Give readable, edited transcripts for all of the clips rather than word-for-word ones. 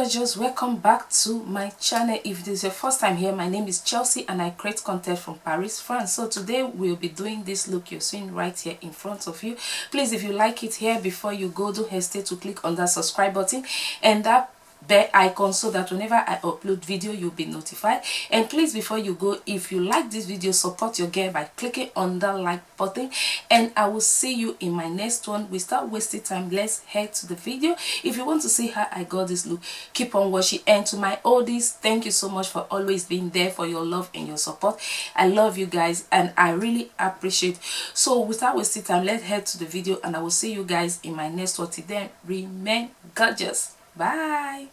gorgeous, welcome back to my channel. If this is your first time here, my name is Chelsea and I create content from Paris, France. So today we'll be doing this look you're seeing right here in front of you. Please, if you like it here, before you go, don't hesitate to click on that subscribe button and that bell icon so that whenever I upload video you'll be notified. And please, before you go, if you like this video, support your girl by clicking on the like button, and I will see you in my next one. We start wasting time, let's head to the video. If you want to see how I got this look, keep on watching. And to my oldies, thank you so much for always being there, for your love and your support. I love you guys and I really appreciate. So without wasting time, let's head to the video and I will see you guys in my next one. Till then, remain gorgeous. Bye.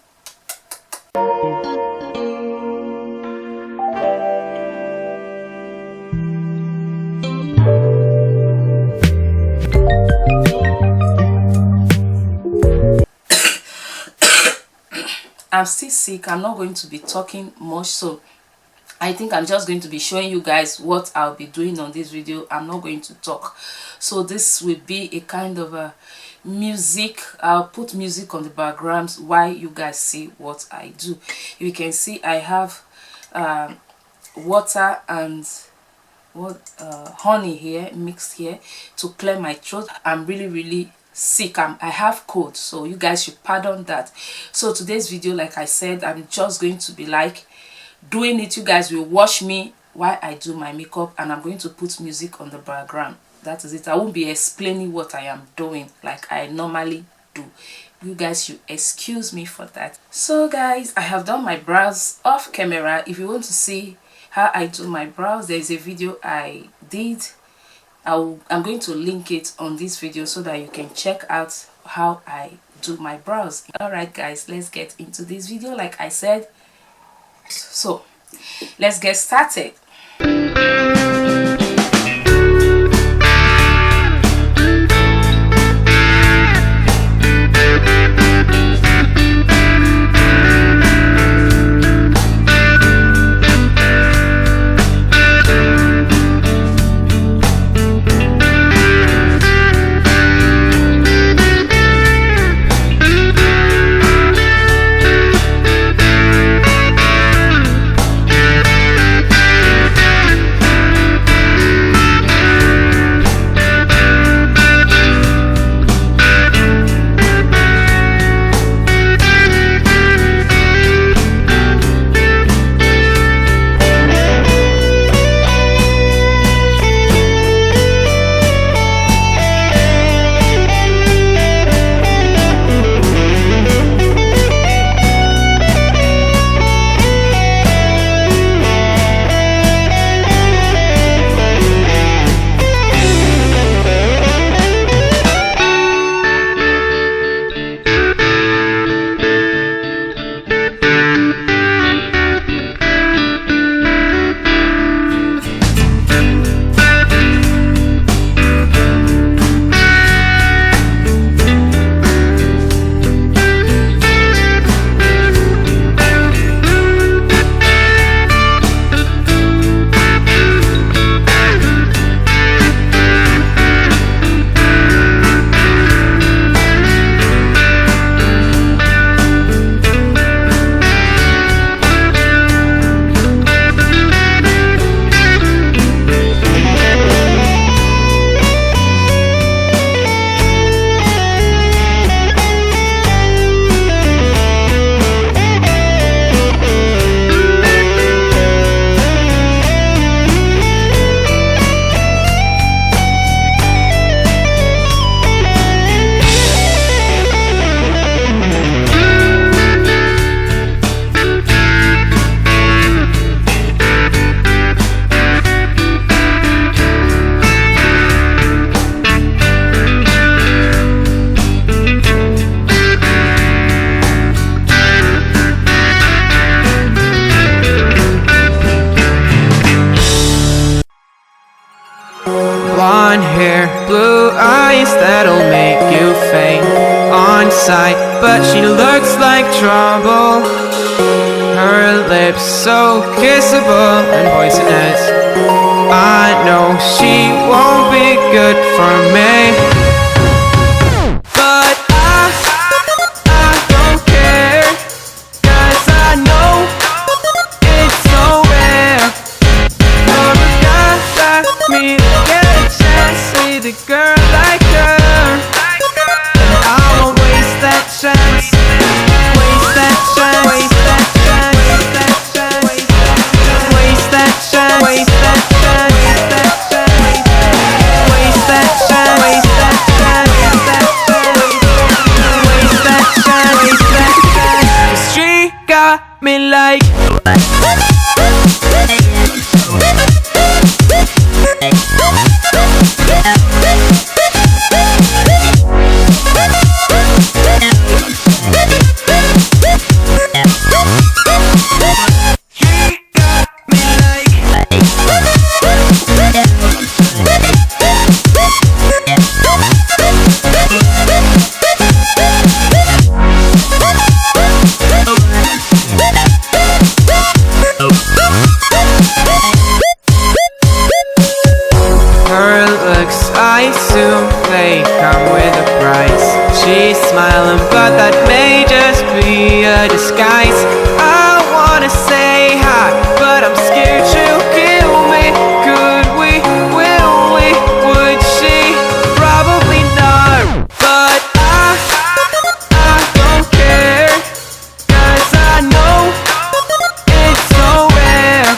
I'm still sick. I'm not going to be talking much, so I think I'm just going to be showing you guys what I'll be doing on this video. I'm not going to talk, so this will be a kind of a music. I'll put music on the background while you guys see what I do. You can see I have water and honey here mixed here to clear my throat. I'm really sick. I have cold, so you guys should pardon that. So today's video, like I said, I'm just going to be like doing it. You guys will watch me while I do my makeup and I'm going to put music on the background. That is it. I won't be explaining what I am doing like I normally do. You guys should excuse me for that. So guys, I have done my brows off camera. If you want to see how I do my brows, there is a video I did. I'm going to link it on this video so that you can check out how I do my brows. Alright guys, let's get into this video like I said. So let's get started. Blonde hair, blue eyes, that'll make you faint on sight. But she looks like trouble. Her lips so kissable and poisonous. I know she won't be good for me. But I don't care. waste that time. 'Cause she got me like. Her looks, I assume they come with a price. She's smiling, but that may just be a disguise. I wanna say hi, but I'm scared she'll kill me. Could we, will we, would she? Probably not, but I don't care. 'Cause I know it's so rare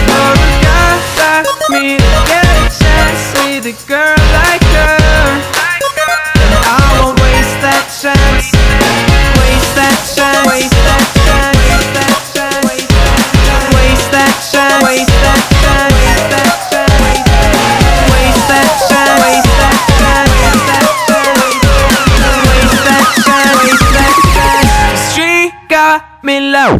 for a guy like me to get a chance with a girl like her. And I won't waste that chance. Waste that chance. Waste that chance. Waste that chance. Waste that chance. Waste that chance. Waste that chance. Waste that chance. Waste that chance. Waste that chance. 'Cause she got me low.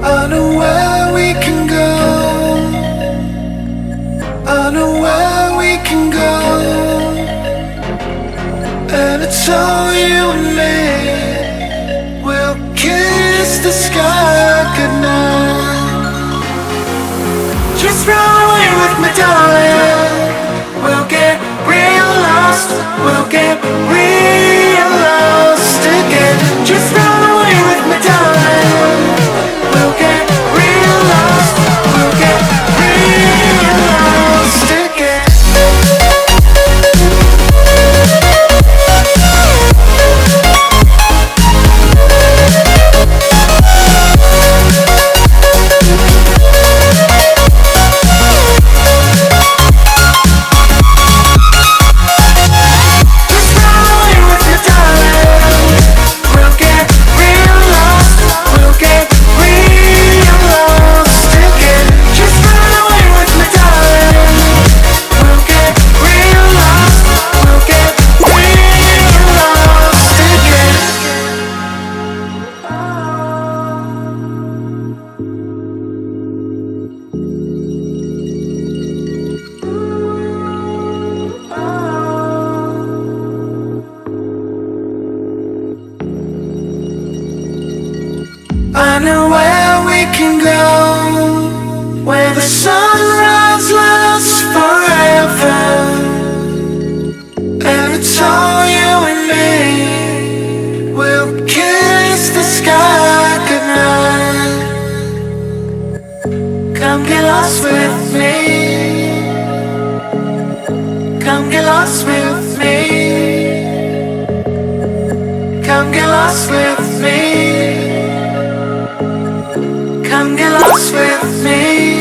I know where we can go. I know where we can go. And it's all you and me. We'll kiss the sky goodnight. Just run away with me, darling. We'll get real lost. We'll get real lost again. Just run away with me, darling. We'll get real lost. We'll get real lost again. I know where we can go, where the sunrise lasts forever. And it's all you and me. We'll kiss the sky goodnight. Come get lost with me. Come get lost with me. Come get lost with me. Come get lost with me.